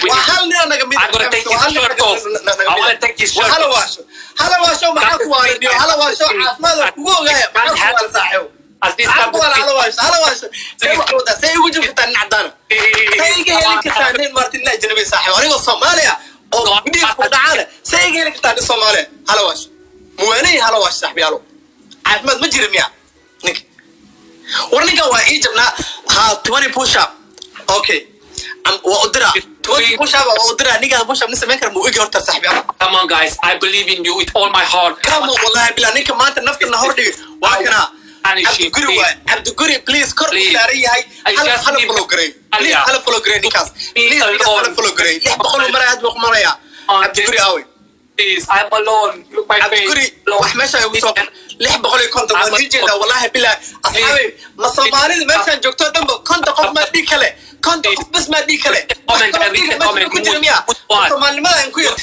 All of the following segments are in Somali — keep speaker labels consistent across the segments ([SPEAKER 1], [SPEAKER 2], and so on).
[SPEAKER 1] وحالنا أنا قميت.
[SPEAKER 2] I'm gonna take this shirt off. I wanna take this shirt off.
[SPEAKER 1] هلا واشو معك والدي هلا واشو عافمادك وهو غايب معك والصاحب. هلا واشو سي وجهك تاني عدانا. سي جاي لك تاني مرتين لا جنبي صاحب. أنا الصومالية. أو بدي تعال سي جاي لك تاني الصومالية. هلا واشو. مواني هلا واشو صاحبي هلا. عافماد ما جرب يا. نك. ورنيكا وايجبنا ها 20 push up. Okay. وأدرى 20 push up وأدرى نيجا push up نسمع كلام ويجي أرتاح صاحبي.
[SPEAKER 2] Come on guys, I believe in you with all my heart.
[SPEAKER 1] Come on والله بلا نيجا ما أنت نفط النهار دي واكنا. عبد القري بليز كرب ساري هاي. هلا فلو جري. هلا فلو جري نيكاس. هلا فلو جري. ليه بقولوا مرة هاد بقول مرة عبد القري قوي.
[SPEAKER 2] Please, I'm alone. Look my face.
[SPEAKER 1] عبد القري وحماشة يوصل. ليه بقولوا كنت ونيجي ده والله بلا أصحابي مصامارين ما كان جوكتور دمبو كنت قف ما دي كله. كنت بس ما دي كله. صومالي ما ينكوير.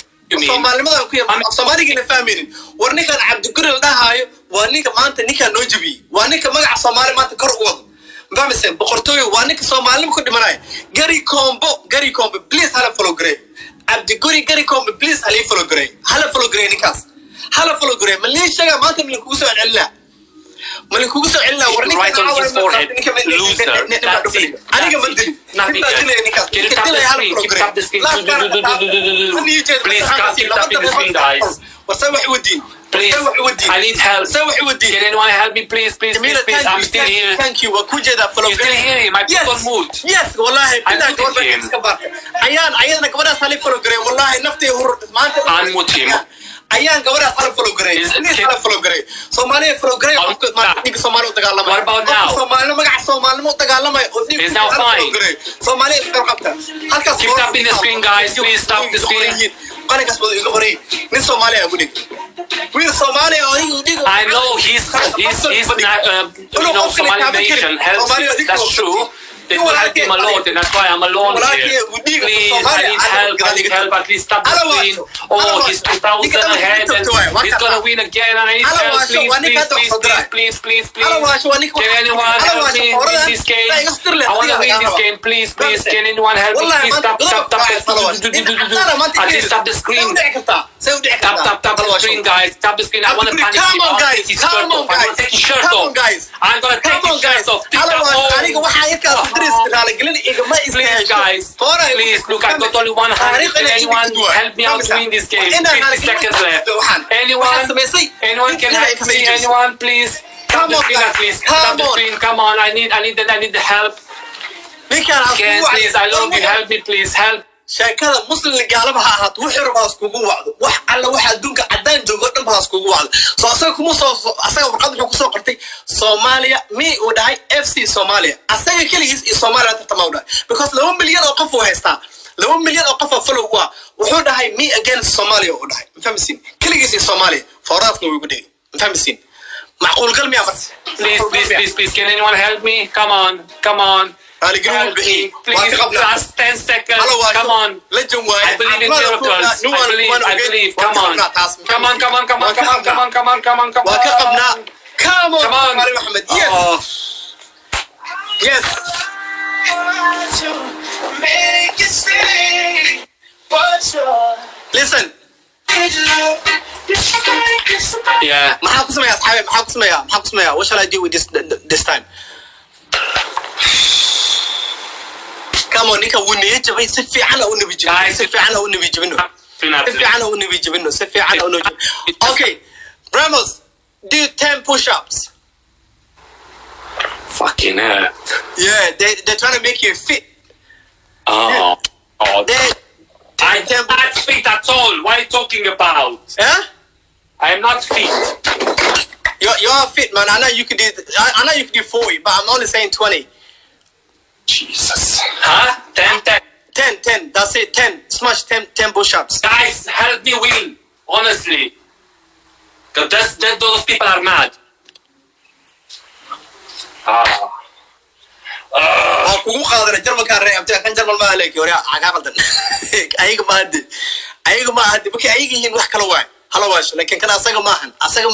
[SPEAKER 1] صومالي ما ينكوير. صومالي كنا فاهمين. ورنيك أنا عبد القري ده هاي. ورنيك ما أنت نيك نوجبي. ورنيك ما قع صومالي ما تكرر وضع. فاهم سين بقرطوي ورنيك صومالي ما كنت مراي. جري كومبو بليز هلا فلو جري. عبد القري جري كومبو بليز هلا فلو جري. هلا فلو جري نيكاس. هلا فلو جري. من ليش شجع ما أنت من الكوسة علا. من الكوسة علا ورنيك
[SPEAKER 2] right on his forehead. Loser. That's it.
[SPEAKER 1] أنا كمان
[SPEAKER 2] Nothing else. Can you tap the screen? Keep tap the screen. Please, keep tapping the screen, guys.
[SPEAKER 1] وسوي ودي.
[SPEAKER 2] Please, I need help.
[SPEAKER 1] سوي ودي.
[SPEAKER 2] Can anyone help me, please? I'm still here.
[SPEAKER 1] Thank you. وكوجة ده follow.
[SPEAKER 2] You're still here. My people moved.
[SPEAKER 1] Yes. والله. عيان كمان صار لي follow جري. والله نفتي هو ما أنت.
[SPEAKER 2] Unmute him.
[SPEAKER 1] عيان كمان صار لي follow جري. صار follow جري. Somali follow جري. ما نيجي Somali وتقال
[SPEAKER 2] What about now?
[SPEAKER 1] Somali ما قاعد Somali ما تقال لما.
[SPEAKER 2] It's now fine.
[SPEAKER 1] Somali قرقبته.
[SPEAKER 2] Keep tapping the screen, guys. Please tap the screen.
[SPEAKER 1] أنا كسبت يقبري. من Somali أقولك. We're Somali.
[SPEAKER 2] I know he's not, Somali nation helps. That's true. They don't help him a lot, and that's why I'm alone here. Please, I need help. At least stop the screen. Oh, he's 2,000 ahead, and he's gonna win again. And I need help. Please. Can anyone help me win this game? I wanna win this game. Please. Can anyone help me? Please tap at least tap the screen. Tap the screen, guys. Tap the screen. I wanna punish him. I wanna take his shirt off. I wanna take his shirt off. I'm gonna take his shirt off. Please, guys. Please, look, I got only one hand. Can anyone help me out to win this game? 50 seconds left. Anyone can help me? Anyone, please? Tap the screen at least. Tap the screen. Come on, I need the help. Can please? I love you. Help me, please. Help.
[SPEAKER 1] sheekada muslim gaalaba ahaad wuxuu baas kugu wacdo wax alla waxa adduunka cadaan joogo dhan baas kugu wacdo soo asaga kuma soo asaga warqad wuxuu ku soo qortay Soomaaliya mi uu dhahay FC Soomaaliya asaga kaligiis ee Soomaaliya tartama u dhahay because 2 milyan oo qof uu haystaa 2 milyan oo qof follow wuxuu dhahay me against Soomaaliya uu dhahay fahmisiin kaligiis ee Soomaaliya fawraasna wuu dhigay fahmisiin macquul qalmi afar
[SPEAKER 2] please can anyone help me come on help me, please, last 10 seconds. Come on. I believe in miracles. I believe. Come on. Come on.
[SPEAKER 1] Yes. Listen.
[SPEAKER 2] Yeah.
[SPEAKER 1] What shall I do with this time? Come on, Nika, we need to be Okay, Ramos, do 10 push-ups.
[SPEAKER 2] Fucking hell.
[SPEAKER 1] Yeah, they're trying to make you fit.
[SPEAKER 2] Oh.
[SPEAKER 1] I'm
[SPEAKER 2] not fit at all. What are you talking about?
[SPEAKER 1] Huh?
[SPEAKER 2] I am not fit.
[SPEAKER 1] You're fit, man. I know you can do 40, but I'm only saying 20.
[SPEAKER 2] Jesus. Huh? 10.
[SPEAKER 1] That's it. 10. Smash 10 push-ups.
[SPEAKER 2] Guys, help me win. Honestly. Because those people are mad.
[SPEAKER 1] kugu qaadana jarmalka reebta kan jarmal ma leeyahay hore aga qaldan ayaga ma hadda markay ayaga yihiin wax kala waay hala waasho laakiin kana asaga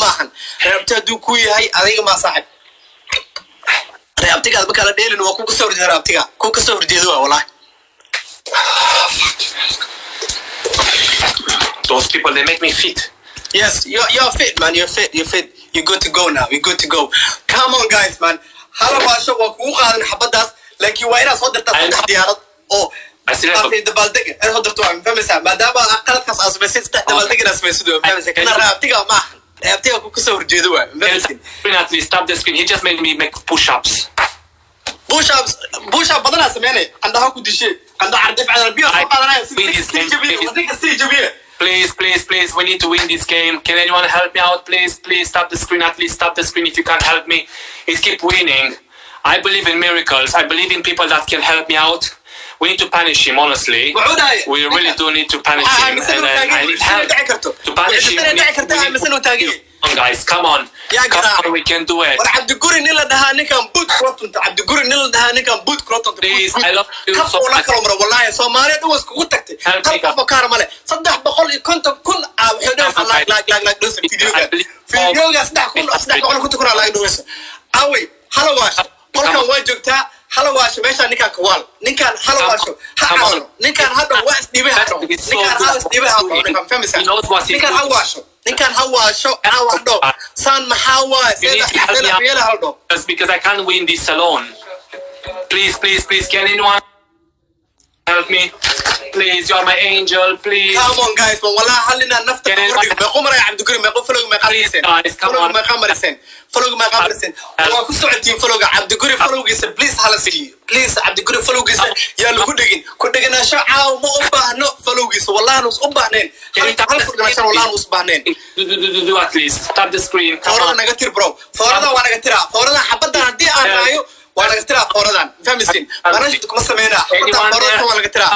[SPEAKER 1] maahan reebta duu ku yahay adiga ma saaxib reebtiga marka la dheelin waa ku soo horjeedaa reebtiga ku ka soo horjeedo wallahi
[SPEAKER 2] Those people, they make me fit.
[SPEAKER 1] Yes, you're fit, man. You're fit. You're good to go now. You're good to go. Come on, guys, man. Hala baasho waa kugu qaadan xabadaas laakiin waa inaad soo dirtaa saddex diyaarad oo asii dabaaldeg ee soo dirto waan fahmaysaa maadaama qaladkaas aad samaysid saddex dabaaldeg inaad samaysid waa fahmaysaa kana raabtiga ma raabtiga ku soo horjeedo waa fahmaysaa
[SPEAKER 2] At least stop the screen. He just made me make push-ups.
[SPEAKER 1] Push-up badanaa sameynay qandaha ku dishay qanda cardif cadal biyo soo qaadanaya si jabiye
[SPEAKER 2] Please, we need to win this game. Can anyone help me out, please? Please stop the screen. At least stop the screen if you can't help me. Let's keep winning. I believe in miracles. I believe in people that can help me out. We need to punish him, honestly. We really do need to punish him. And I need help to punish him. Come on, guys, come on. We can do it. Please, I love you so much.
[SPEAKER 1] Halkan waa joogtaa halawaasho meesha ninkan kawaal ninkan halawaasho ha caawno ninkan hadda waa isdhiibay hadda ninkan ha isdhiibay hadda ninkan famisa ninkan hawaasho aawado san maxaa waa sida real haldo
[SPEAKER 2] just because I can't win this alone. Please, can anyone help me? Please, you're my angel, please.
[SPEAKER 1] Come on, guys. Wallah, halina nafta qordi. Ma qumray Abdulkarim, ma qoflog ma qabrisan. Follow ma qabrisan. Follow ma qabrisan. Waa ku socotiin follow Abdulkarim followgiisa please halasi. Please Abdulkarim followgiisa yaa lagu dhigin. Ku dhiganasho caaw ma u baahno followgiisa. Wallahi nus u baahneen. Hal furgasho wallahi nus baahneen.
[SPEAKER 2] Do at least stop the screen.
[SPEAKER 1] Forada naga tir bro. Forada waa naga tira. Forada xabada hadii aan raayo waa naga tira foradan. Fahmisin. Barashadu kuma sameeyna. Forada waa naga tira.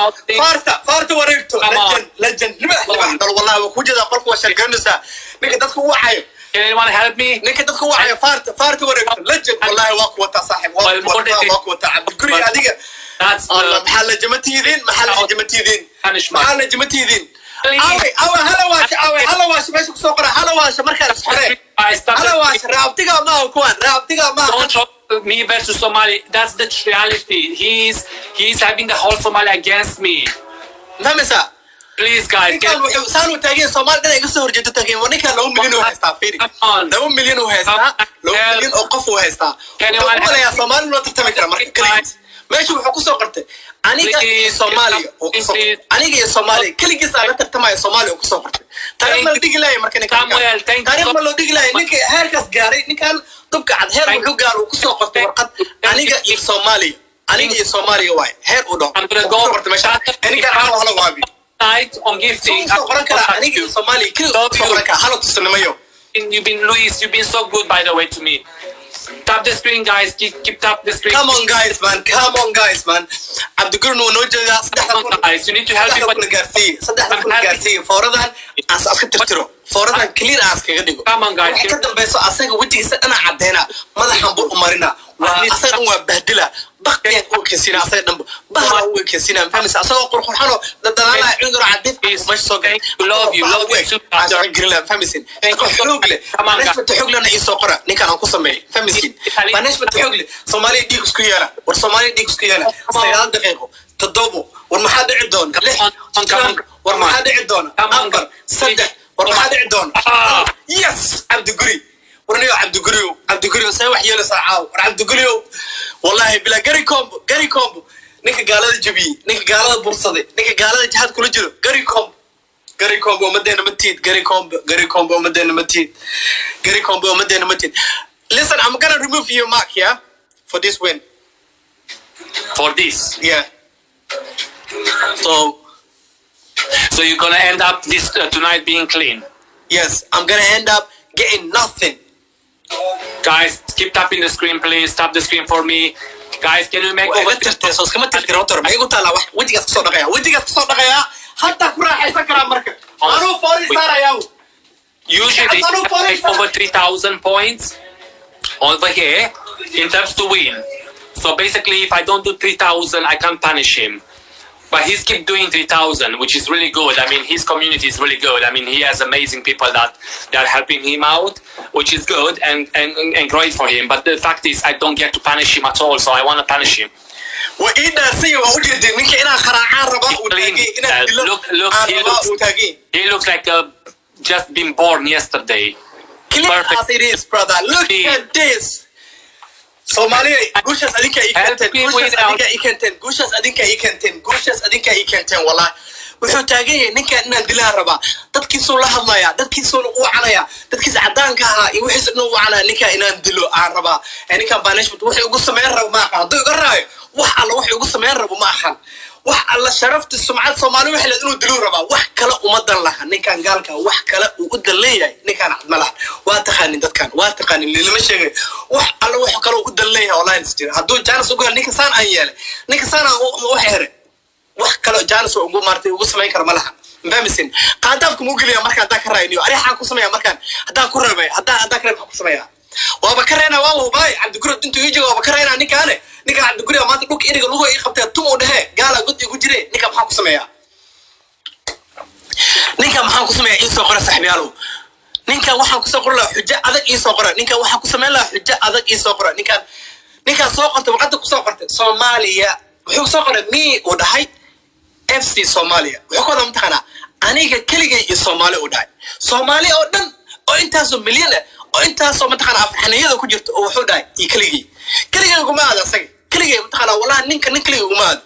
[SPEAKER 1] Farta wareegto legend dal wallahi waa ku jida qolku waa shaqeynaysa. Ninka dadku u wacayo.
[SPEAKER 2] Can anyone help me?
[SPEAKER 1] Ninka dadku u wacayo farta wareegto legend wallahi waa ku wata saaxib waa ku wata Abdulkarim adiga.
[SPEAKER 2] That's
[SPEAKER 1] محل جمتيدين محل جمتيدين هلا واش ماشي سوقنا هلا واش مركز حريق هلا واش رابطيقه ما كوان رابطيقه ما
[SPEAKER 2] don't talk me versus Somali. That's the reality. He's having the whole Somali against me.
[SPEAKER 1] فهمسا
[SPEAKER 2] please guys
[SPEAKER 1] سالو تاغي Somali دنا iga soo horjeedo tageen wanika 2 milyan oo haysta fiiri 2 milyan oo haysta 2 milyan oo qof oo haysta wala Somali loo tartami kara marka kaliya meesha wuxuu ku soo qortay aniga Soomaali kaligiis aan tartamay Soomaali ku soo qortay taariikh ma dhigi lahayn markan taariikh ma loo dhigi lahayn ninka heerkaas gaaray ninkan dubka cad heer wuxuu gaar uu ku soo qortay warqad aniga iyo Soomaali waay heer u dhaw aniga aan wala waabi
[SPEAKER 2] night on gifting
[SPEAKER 1] soo qoran kara aniga Soomaali kaliya soo qoran ka halo tusnamayo
[SPEAKER 2] you've been so good by the way to me. Tap the screen, guys. Keep tap the screen.
[SPEAKER 1] Come on, guys, man. Abdulkarim no jooga
[SPEAKER 2] guys, you need to help me
[SPEAKER 1] with Garcia. Foradan as ka tirtiro. Foradan clear as kaga dhigo.
[SPEAKER 2] Come on, guys.
[SPEAKER 1] Ka dambayso asaga wajigiisa ana cadeena madaxan bur umarina. Waa asaga waa bahdila. Baqiyad oo kasina asaga dhanba. Bahala oo kasina famisa asaga qurxano dadana cungur cadif mash soo gal.
[SPEAKER 2] Love you too.
[SPEAKER 1] Asaga grila famisin. Xogle. Amaanka xoglana isoo qora ninkan aan ku sameeyay. Famisin. Management xogle. Soomaali dhiig isku yeela. War Soomaali dhiig isku yeela. 9 daqiiqo. Toddobo. War maxaa dhici doona? War maxaa dhici doona? Ambar. 3. war maxaa dhici doon yes Abdulkarim warniyo Abdulkarim say wax yeelo saacaw war Abdulkarim wallahi bila gari combo ninka gaalada jabi ninka gaalada bursaday ninka gaalada jihad kula jiro gari combo madeena matid listen I'm going to remove your mark here for this win
[SPEAKER 2] for this
[SPEAKER 1] yeah
[SPEAKER 2] so you're gonna end up this tonight being clean.
[SPEAKER 1] Yes, I'm gonna end up getting nothing.
[SPEAKER 2] Guys, keep tapping the screen, please. Tap the screen for me. Guys, can you make over
[SPEAKER 1] so kama tirtirotor ma igu taala wax wajigaas ka soo dhaqaya hatta ku raaxaysan kara marka anu foori saarayaa
[SPEAKER 2] usually over 3,000 points over here in terms to win. So basically if I don't do 3,000 I can't punish him. But he's keep doing 3,000, which is really good. I mean, his community is really good. I mean, he has amazing people that are helping him out, which is good and great for him. But the fact is, I don't get to punish him at all, so I want to punish him.
[SPEAKER 1] وإذا سيء وأوجد منك أنا خراعان ربا وتاجي أنا
[SPEAKER 2] he looks like just been born yesterday.
[SPEAKER 1] Clean as it is, brother. Look at this. Somalia, Gushas Adinka Ikanten, Gushas Adinka Ikanten, Gushas Adinka Ikanten, Gushas Adinka Ikanten, Walla. wuxuu taagan yahay ninka inaan dilaa rabaa dadkiisuu la hadlaya dadkiisuu u wacanaya dadkiis cadaanka ahaa iyo wixiis inuu wacanaya ninka inaan dilo aan rabaa ninka banishment wuxuu ugu sameyn rabo ma ahan hadduu iga raayo wax alla wuxuu ugu sameyn rabo ma ahan wax alla sharafta sumcad Soomaali waxa la inuu dilo rabaa wax kale uma dan laha ninkan gaalka wax kale uu u daleeyay ninkan cad malaha waa taqaanin dadkan waa taqaanin lama sheegay wax alla wax kale uu u daleeyay online jira hadduu jaanis ugu hel ninka saan aan yeelay ninka saan wax xire wax kale jaanis ugu martay ugu sameyn kar malaha mbamisin qaadafku mu geliya marka aad ka raayniyo arixa ku sameeya markan hadaa ku rabay hadaa ka rabay ku sameeya waaba ka reena waa hubay Cabdiguri intuu ijiga waaba ka reena ninka Cabdiguri maanta dhulka iriga lagu ay qabtay tumo dhahe gaala gudi ku jire ninka maxaa ku sameeya isoo qora saxbiyaalo ninka waxaan ku soo qoraa xujo adag isoo qora ninka waxaan ku sameyn lahaa xujo adag isoo qora ninka soo qortay waqti ku soo qortay Soomaaliya wuxuu soo qoray mi oo dhahay FC Somalia wuxuu ku damtana aniga keligay iyo Soomaali oo dhahay Soomaali oo dhan oo intaas oo milyan oo intaas oo mataqana afxaniyada ku jirto oo wuxuu dhahay keligay kuma aad asag keligay mataqana wallahi ninka keligay kuma aad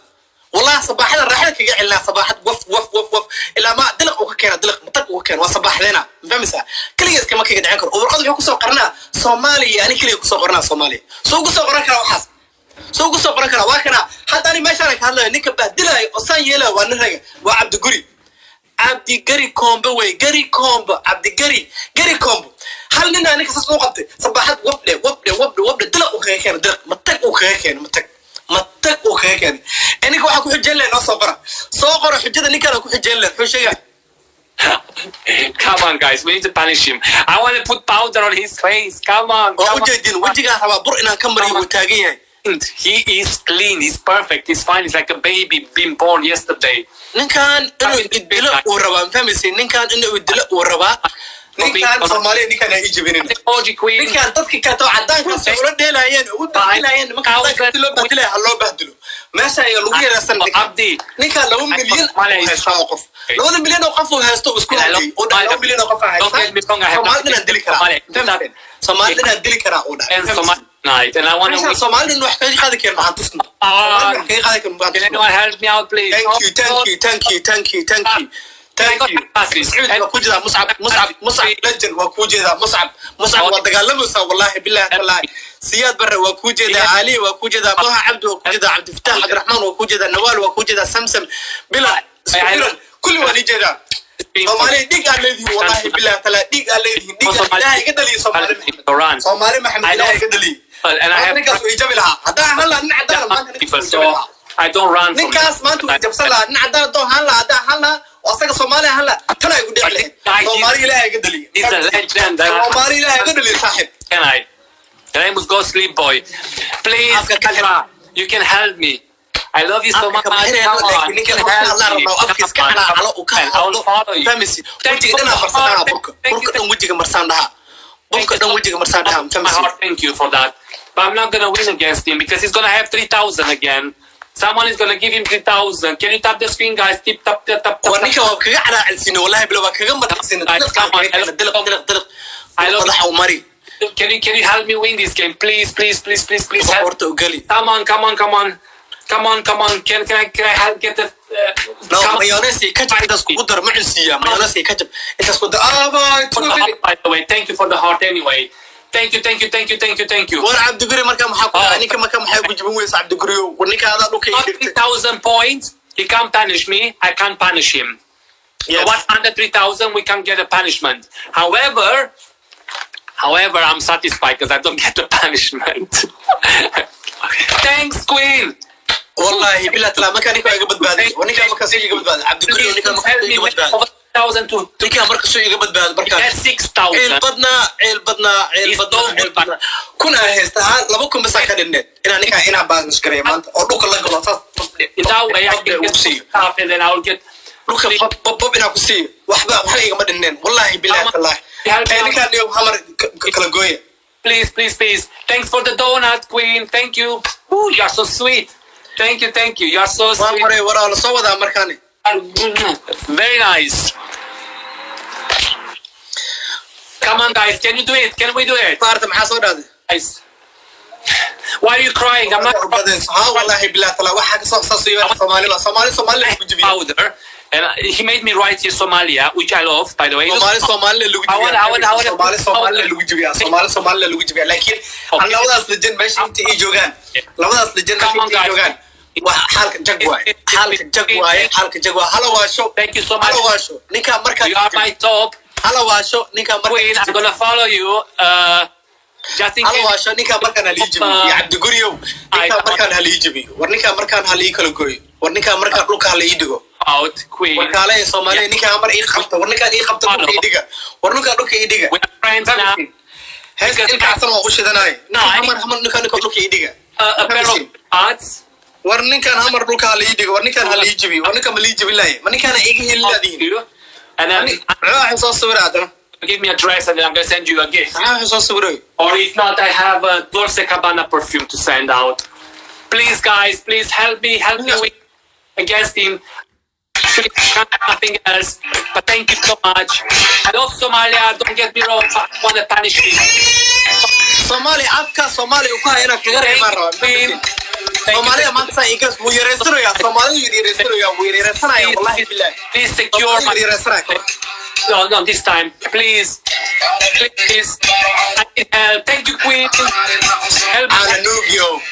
[SPEAKER 1] wallahi sabaxda raaxada kaga cilna sabaxad waf ila ma dilaq oo ka keena dilaq matag oo ka keena waa sabaxdeena famisa keligay iska ma kaga dhacin karo oo warqad wuxuu ku soo qornaa Soomaaliya ani keligay ku soo qornaa Soomaaliya soo ku soo qoran kara waxaas soo ku soo qoran kara waa kana hadda ani meeshaan ka hadlayo ninka bahdilay oo san yeela waa niraga waa Cabdiguri Kombe way Gari Kombe Cabdiguri Kombe hal nin aan ka soo qabtay sabaxad wabde dila oo kaga keenay dila matag oo kaga keenay aniga waxa ku xijeen leh noo soo qoro xijada ninka ku xijeen leh wuxuu sheegay
[SPEAKER 2] Come on, guys. We need to punish him. I want to put powder on his face. Come on. He is clean. He's perfect. He's fine. He's like a baby being born yesterday.
[SPEAKER 1] Ninkan Soomaaliya ninkan ay jibineen ninkan dadkii ka too cadaanka soo dheelayeen ugu dheelayeen marka loo bahdilo meesha ay lagu yeersan ninkan 2 milyan qof 2 milyan qof oo haysto isku halay oo 2 milyan qof Soomaalina dili kara Soomaalina dili kara oo
[SPEAKER 2] night and I want to
[SPEAKER 1] Soomaalina wax ka qaadi karo maxaan tusno
[SPEAKER 2] anyone help me out please
[SPEAKER 1] thank you وكوجدا مصعب لجن وكوجدا مصعب ودغالمسا والله بالله والله سياد بره وكوجدا علي وكوجدا طه عبد وكوجدا عبد الفتاح عبد الرحمن وكوجدا نوال وكوجدا سمسم بلا كل وليجدا Somali dig alladhi wallahi billahi tala dig alladhi dig ilaahay gadali Somali Maxamed ilaahay gadali and I have to ijabilaha hada hala nacdana maanta
[SPEAKER 2] I don't run from
[SPEAKER 1] ninkaas maanta jabsala nacdana doo hala asaga Soomaali hala tala igu dhicleh Soomaali ilaahay gadali
[SPEAKER 2] he's a legend
[SPEAKER 1] Soomaali ilaahay gadali saaxib
[SPEAKER 2] can I Remus go sleep boy please you can help me I love you so much thank you for that but I'm not gonna win against him because he's gonna have 3,000 again. Someone is gonna give him 3,000. Can you tap the screen, guys? Tap. Can you help me win this game, please? Help. Come on. Can I help get the?
[SPEAKER 1] No, mayonnaise ketchup. Mayonnaise ketchup.
[SPEAKER 2] By the way, thank you for the heart anyway. Thank you.
[SPEAKER 1] War Cabdiguri marka maxaa ku ninka marka maxay ku jibin weys Cabdiguri ninka aad dhulka ii dhigtay
[SPEAKER 2] 3,000 points he can't punish me I can't punish him. Yes. So under 3,000 we can get a punishment. However I'm satisfied because I don't get the punishment. Thanks Queen.
[SPEAKER 1] والله بالله تلا ما كان يقعد بدبادي ونيكا ما كان يقعد بدبادي عبدالقري ونيكا ما كان يقعد بدبادي
[SPEAKER 2] 1,000 to
[SPEAKER 1] نيكا مركز شو يقعد بدبادي بركات
[SPEAKER 2] 6,000
[SPEAKER 1] عيل بدنا كنا هستها لبكم بس أكاد النت إن نيكا إنا بعد نشكره ما أنت أروك الله كلا صار
[SPEAKER 2] إذا and then I will get
[SPEAKER 1] روك بب إنا كسي وحبا وحنا ما دنين والله بالله الله نيكا اليوم همر كلا جوية
[SPEAKER 2] please thanks for the donut Queen thank you. You are so sweet. Thank you. You are so sweet. Very nice. Come on, guys. Can you do it? Can we do it? Guys. Why are you crying? I'm not powder. And he made me write here Somalia, which I love, by the way. Thank you so much. You are my top. Queen, I'm gonna follow you. Just in case. Out, Queen. We are friends now. A pair of hearts. And then give me a dress and then I'm going to send you a gift. Or if not, I have a Dolce Gabbana perfume to send out. Please, guys, please help me against him. Nothing else. But thank you so much. I love Somalia. Don't get me wrong. I want to punish me.
[SPEAKER 1] Somalia,
[SPEAKER 2] please secure my... No, this time. Please. I need help. Thank you, Queen. Help me.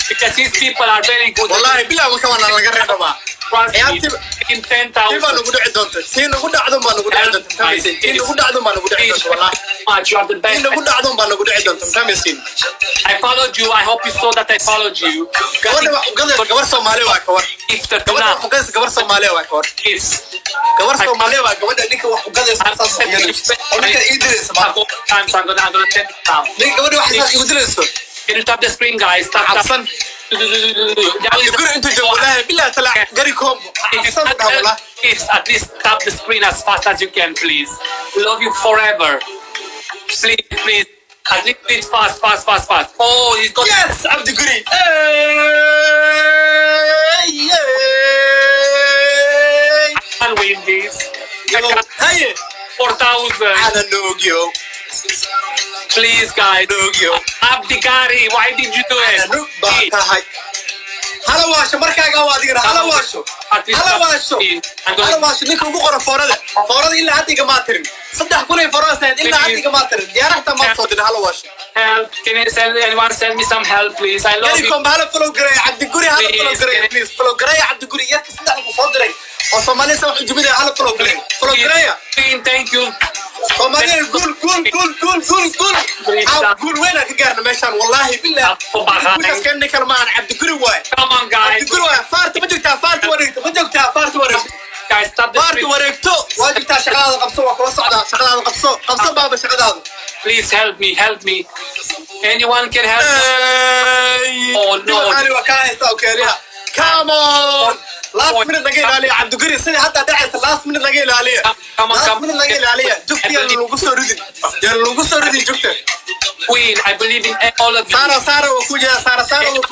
[SPEAKER 2] Because these people are very good. In 10,000. You are the best. I followed you. I hope you saw that I followed you. I'm gonna take it down. Can you tap the screen, guys? Tap. Please, at least tap the screen as fast as you can, please. We love you forever. Please. At least it's fast. Oh, he's got...
[SPEAKER 1] Yes, I'm the goodie.
[SPEAKER 2] I can't win this. 4,000.
[SPEAKER 1] I don't know, yo.
[SPEAKER 2] Please, guys. Abdikari, why did you do it?
[SPEAKER 1] Halawasho, markaaga waa adiga halawasho. Ninka ugu qora foorada ilaa hadda igama tirin. 3,000 foorada ilaa hadda igama tirin. Diyaarta ma soo dirin halawasho.
[SPEAKER 2] Help, can anyone send me some help, please? I love you.
[SPEAKER 1] Come hala follow Gray, Abdiguri hala follow Gray, please. Follow Gray, Abdiguri, yes, 3,000 soo diray. Oo Soomaaliya soo jibida hala follow Gray. Follow Gray.
[SPEAKER 2] Thank you.
[SPEAKER 1] Soomaaliya gul. Gul weyn ka gaarna meeshan wallahi billah. Kuwaas kan nikal maan Abdiguri waay.
[SPEAKER 2] Come on, guys.
[SPEAKER 1] Abdiguri waay. Faarta ma joogtaa faarta wareegto.
[SPEAKER 2] Guys, stop the
[SPEAKER 1] faarta wareegto. Waa joogtaa shaqada qabso waa kala socdaa shaqada qabso baaba shaqadaada.
[SPEAKER 2] Please help me. Anyone can help me? Oh no.
[SPEAKER 1] Come on. Last minute laga ilaaliya Abdiguri sidii hadda dhacaysa last minute laga ilaaliya. Last minute laga ilaaliya. Jugtiya lagu soo ridin jugta.
[SPEAKER 2] Queen, I believe in all of you.
[SPEAKER 1] Sara waa ku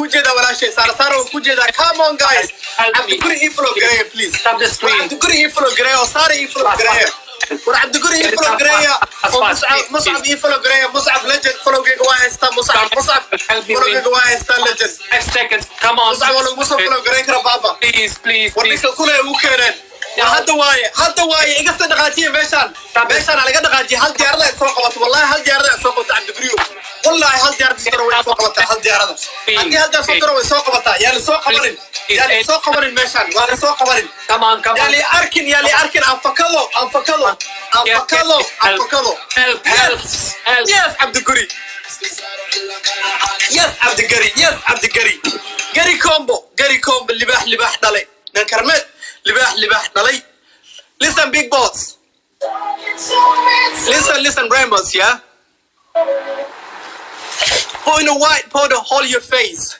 [SPEAKER 1] jeeda walaashay. Sara waa ku jeeda. Come on, guys. Abdiguri iflo Gray, please.
[SPEAKER 2] Stop the screen.
[SPEAKER 1] Abdiguri iflo Gray or Sara iflo Gray. Abdiguri iflo Gray. Mus'ab iflo Gray. Mus'ab legend follow Gigawahista. Mus'ab follow Gigawahista legend.
[SPEAKER 2] 5 seconds. Come on.
[SPEAKER 1] Mus'ab follow Gray kara baba.
[SPEAKER 2] Please.
[SPEAKER 1] Wadika kule u keeneen. hadda waaye iga soo dhaqaajiye meeshaan laga dhaqaajiye hal diyaarada ay soo qabato wallahi hal diyaarada ay soo qabato Abdiguriyo wallahi hal diyaarada soo way soo qabataa hal diyaarada haddii hal diyaarada soo way soo qabataa yaa la soo qabanin meeshaan waa la soo qabanin
[SPEAKER 2] come on
[SPEAKER 1] yaa li arkin anfakado
[SPEAKER 2] help
[SPEAKER 1] yes Abdiguri Gary Combo libaax dhalay nan karmeed libaax dhalay listen big boss listen Ramos, yeah, pour in a white powder hold your face,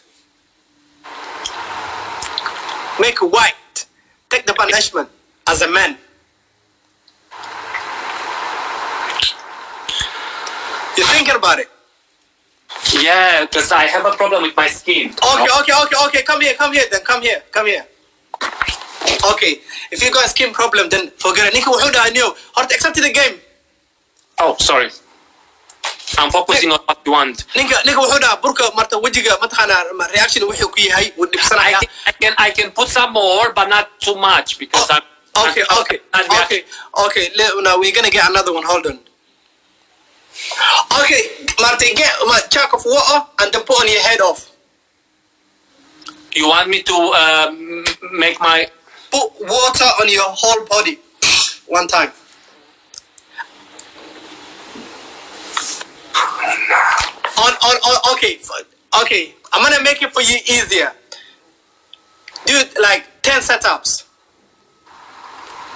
[SPEAKER 1] make it white, take the punishment as a man. You thinking about it?
[SPEAKER 2] Yeah, because I have a problem with my skin.
[SPEAKER 1] Okay. Come here. Okay, if you got a skin problem, then forget it. Ninka wuxuu dhahay niyo, horta accept the game.
[SPEAKER 2] Oh, sorry. I'm focusing on what you want.
[SPEAKER 1] Ninka wuxuu dhahay burka marta wajiga mataqaana reaction wuxuu ku yahay wuu dhibsanaya.
[SPEAKER 2] I can put some more, but not too much because I'm.
[SPEAKER 1] Okay. Now we're gonna get another one. Hold on. Okay, Martin, get a chunk of water and then put on your head off.
[SPEAKER 2] You want me to make my...
[SPEAKER 1] Put water on your whole body. One time. Okay. I'm gonna make it for you easier. Do like 10 setups.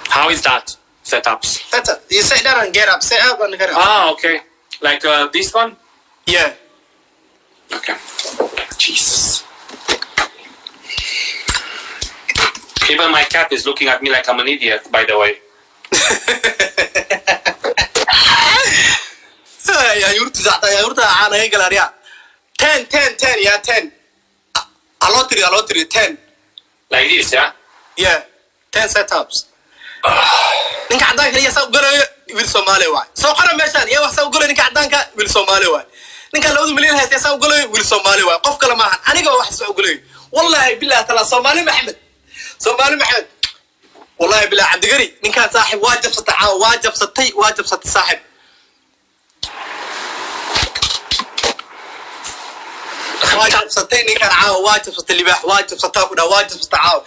[SPEAKER 2] How is that? Setups.
[SPEAKER 1] Setup. You sit down and get up. Sit up and get up.
[SPEAKER 2] Ah, okay. Like this one?
[SPEAKER 1] Yeah.
[SPEAKER 2] Okay. Jesus. Even my cat is looking at me like I'm an idiot, by the way. Ten.
[SPEAKER 1] 10. Allotry, 10.
[SPEAKER 2] Like this, yeah?
[SPEAKER 1] Yeah. 10 setups. Ninka cadaanka iyo soo galayo wiil Soomaali waay. Soo qara meeshan iyo wax soo galayo ninka cadaanka wiil Soomaali waay. Ninka 2 milyan haysta soo galayo wiil Soomaali waay. Qof kale ma ahan. Aniga wax soo galayo. Wallahi billahi tala Soomaali Maxamed. Wallahi billahi Cabdigari ninka saaxib waajib satay saaxib. واجب ستين كان عاو واجب ست اللباح واجب ستاكودا واجب ستعاو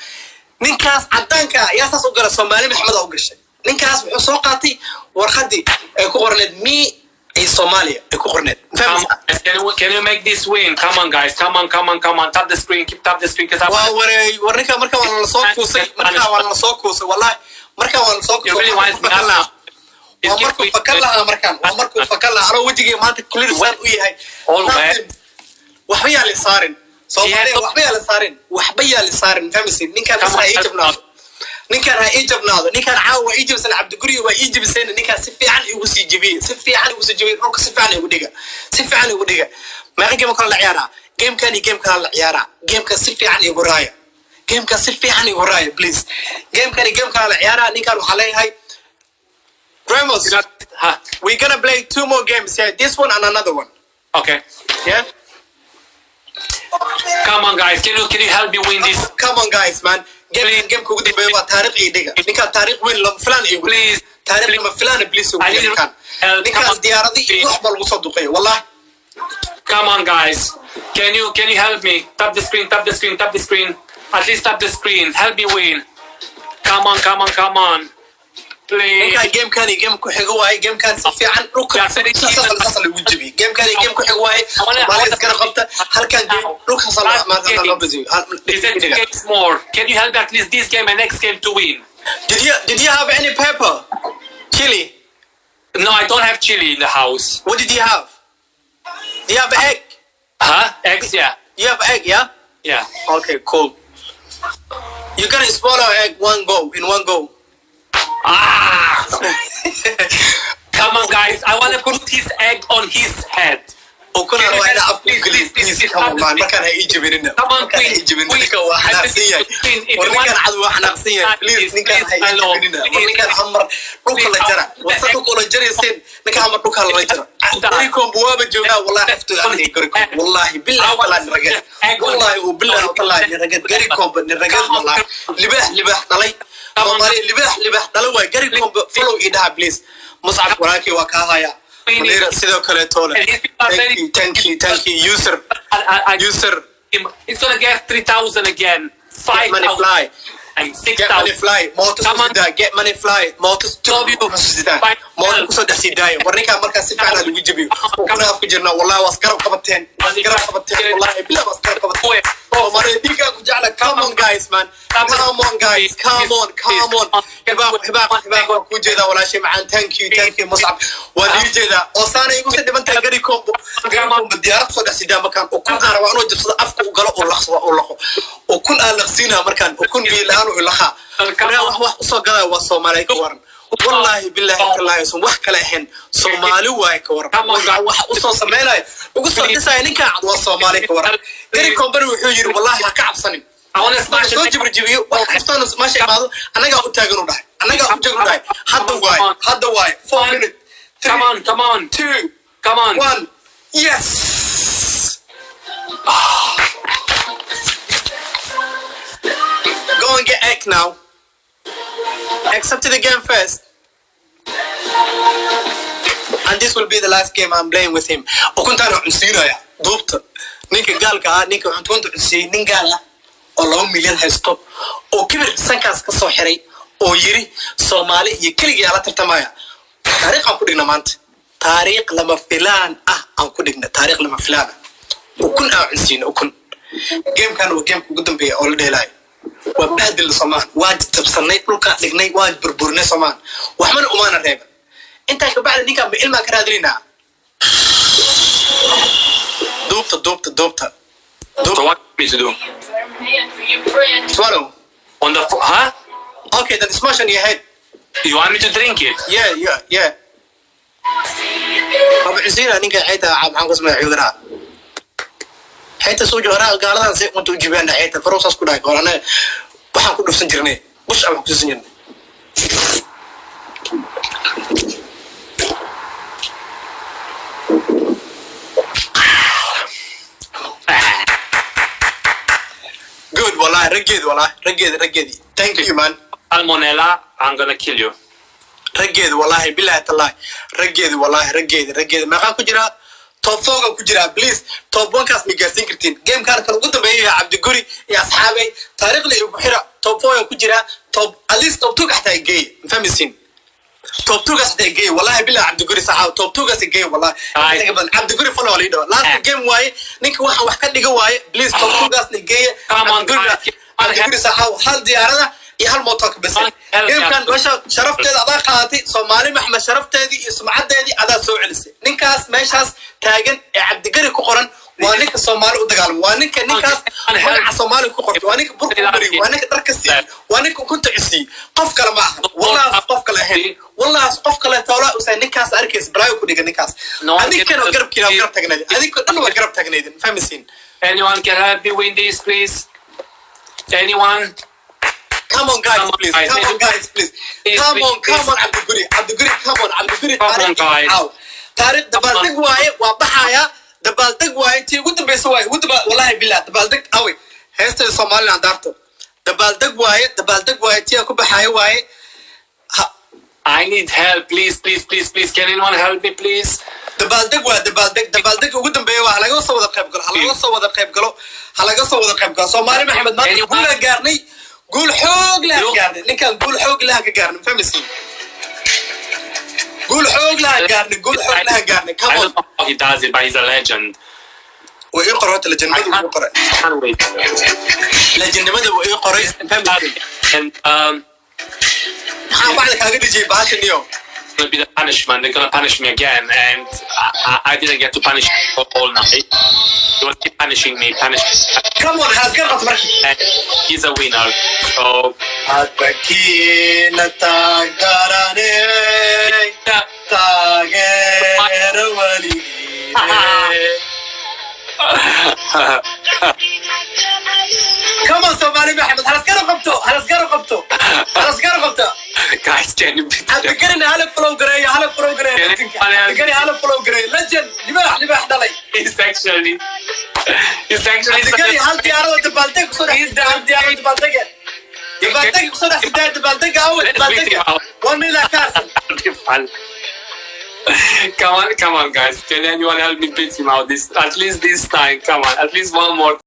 [SPEAKER 1] نينكاس عدانكا يا ساس وقال الصومالي محمد او قشي نينكاس وحو سو قاتي ورخدي اي كو قرنت مي اي صوماليا اي كو قرنت
[SPEAKER 2] Can you make this win? Come on guys, come on. Tap the screen, keep tap the screen cuz
[SPEAKER 1] ورنيكا marka waan la soo kuusay wallahi marka waan soo kuusay ومركو فكر لها أنا وجهي ما أنت كل رسالة وياي وحبيا اللي صارن صومالي وحبيا اللي صارن فهمتي نين كان يجب ناضو نين كان عاو يجب سن عبد القري ويجب سن نين كان سفي عن يوسي جبي روك سفي عن يوديقا ما عندي ما كان العيارة جيم كان العيارة جيم كان سفي عن يورايا بليز جيم كان العيارة نين كانوا عليها Ramos, we're gonna play 2 more games here. This one and another one.
[SPEAKER 2] Okay.
[SPEAKER 1] Yeah.
[SPEAKER 2] Come on, guys. Can you help me win this?
[SPEAKER 1] Come on, guys, man. Game kugu dambeeyo waa taariikh ii dhiga. Ninka taariikh weyn lama filan iigu.
[SPEAKER 2] Please.
[SPEAKER 1] Taariikh lama filan please ugu yeekan. Ninka diyaaradii wax bal lagu soo duqeeyo. Wallahi.
[SPEAKER 2] Come on, guys. Can you help me? Tap the screen. At least tap the screen. Help me win. Come on.
[SPEAKER 1] Ninka game ku xigo waay game kan si fiican dhulka asal ugu jibi game ku xigo waay Soomaaliya iska qabta halkan game dhulka asal ma loo badiyo
[SPEAKER 2] more. Can you help at least this game and next game to win?
[SPEAKER 1] Did you have any pepper? Chili?
[SPEAKER 2] No, I don't have chili in the house.
[SPEAKER 1] What did you have? Do you have egg?
[SPEAKER 2] Eggs, yeah.
[SPEAKER 1] You have egg, yeah?
[SPEAKER 2] Yeah.
[SPEAKER 1] Okay, cool. You're gonna swallow egg in one go.
[SPEAKER 2] Come on, guys. I want to put his egg on his head.
[SPEAKER 1] Please, come on, man. Come on, Egypt.
[SPEAKER 2] Come on, please.
[SPEAKER 1] لباح دلوا قريبكم فولو إيدها بليز مصعب وراكي وكاهايا ونيرا سيدو كاليتولا thank you user
[SPEAKER 2] it's gonna get 3,000 again 5,000 and 6,000
[SPEAKER 1] get money fly موتس موتس دحسيداي ورنيكا مركز سفعنا اللي بيجيبي وكنا في جرنا والله واسكروا قبتين والله بلا واسكروا قبتين مرة ديكا كجعلك come on guys man come on حباب كوجيدا ولا شيء معان thank you مصعب ودي جيدا وصانا يقول سيدي بنت قري كومبو بالديارات صدح سيدا مكان وكل أنا وأنا جبت أفكو وقلق وكل ألقسينها مكان وكل بيلان وإلها كنا واحد صقلا وصومالي كورن والله بالله كلا يسون وح كلا هن صومالي واي كورب وح أصلا سمينا وقصة تسعة نكا عدوا صومالي كورب كري كومبر وحجر والله كعب صنم أنا اسمع شو جبر جبيو وأصلا ما شيء بعض أنا قاعد أتاجرون ده أنا قاعد أتاجرون ده هذا واي 4 minutes
[SPEAKER 2] come on
[SPEAKER 1] 2
[SPEAKER 2] come on
[SPEAKER 1] 1 yes go and get egg now accept the game first and this will be the last game I'm playing with him وكنت أنا نسينا دوبت نيك قال كا نيك كنت نسي نقاله والله مليون هستوب وكبر سنكاس كصحري ويري صومالي يكلي على ترتمايا تاريخ أنكو دينا مانت تاريخ لما فلان أنكو دينا تاريخ لما فلان وكن أعنسين وكن جيم كانوا جيم قدام بيه أول ديلاي وبهدل صمان واجد تبصرني كل كاتلقني واجد بربرني صمان وحمل أمان الريبة أنت كبعد نيكا بإلما كرادرينا دوبت
[SPEAKER 2] So what me to do?
[SPEAKER 1] Swallow.
[SPEAKER 2] On the huh?
[SPEAKER 1] Okay, then smash on your head.
[SPEAKER 2] You want me to drink it?
[SPEAKER 1] Yeah. أبو حسين أنا قاعدة عم قسم عيورها. حتى سوجورها قالنا زي كنتوا جبنا حتى فروساس كلها قالنا وحنا كنا في سنجرني مش أبو حسين. Good والله رجيد thank you man
[SPEAKER 2] Salmonella I'm gonna kill you
[SPEAKER 1] رجيد والله بالله تالله رجيد والله رجيد ما قام كجرا توب فوق كجرا بليز توب 1 كاس ميجاسين كرتين جيم كان قدام يا عبد القري يا اصحابي طارق لي بحيره توب فوق كجرا توب اتليست توب 2 حتى يجي فهمتين توب 2 كاس يجي والله بالله عبد القري صحاب توب 2 كاس يجي والله عبد القري فولو لي دو لاست جيم واي نينك wax ka dhiga waaye بليز توب 2 كاس نجي عبد القري صحاب hal diyaarada iyo hal mooto ka basay geemkan meesha sharafteeda adaa qaadatay Soomaali Maxmed sharafteedii iyo sumcadeedii adaa soo celisay ninkaas meeshaas taagan ee Cabdigari ku qoran waa ninka Soomaali u dagaalamo waa ninkaas magaca Soomaali ku qortay waa ninka burku bari waa ninka dharka siiyay waa ninka kunta cisi qof kale ma aha wallahi qof kale ahayn wallahi qof kale tawla u say ninkaas arkays braayo ku dhigan ninkaas adinkana garabkiina garab tagnay adinka dhan waa garab tagnaydin fahmaysiin
[SPEAKER 2] anyone can help me win this please anyone
[SPEAKER 1] Come on guys, please. Come on, Abdulguri, come on, Abdulguri. Tariq dabaldeg waaye waa baxaya dabaldeg waaye tii ugu dambeysay waaye wallahi billah dabaldeg awi heesta Soomaaliland daarto dabaldeg waaye tii ku baxaya waaye
[SPEAKER 2] I need help please can anyone help me please
[SPEAKER 1] dabaldeg ugu dambeeyay waa laga soo wada qayb galo Soomaali Maxmed maanta guula gaarnay قول حوق لها قارن نكان قول حوق لها قارن فهمتي قول حوق لها قارن come on
[SPEAKER 2] he does it but he's a legend
[SPEAKER 1] ويقرأ لجنة ويقرأ لجنة ماذا ويقرأ فهمتي بعدك هاجي تجي باش اليوم
[SPEAKER 2] gonna be the punishment. They're gonna punish me again, and I didn't get to punish all night. They will keep punishing me.
[SPEAKER 1] Come on,
[SPEAKER 2] and he's a winner. So.
[SPEAKER 1] Come on, Somali Maxmed. هلا سكروا قبته.
[SPEAKER 2] Guys, can you be?
[SPEAKER 1] أتذكرني هلا بروجري. أتذكرني هلا بروجري. Legend. لباح دلي.
[SPEAKER 2] He's actually.
[SPEAKER 1] أتذكرني هل ديارة تبالتك صورة. ديارة تبالتك. تبالتك صورة سداد تبالتك أول. 1 million كاسل.
[SPEAKER 2] Come on, guys. Can anyone help me beat him out? At least this time. Come on, at least one more.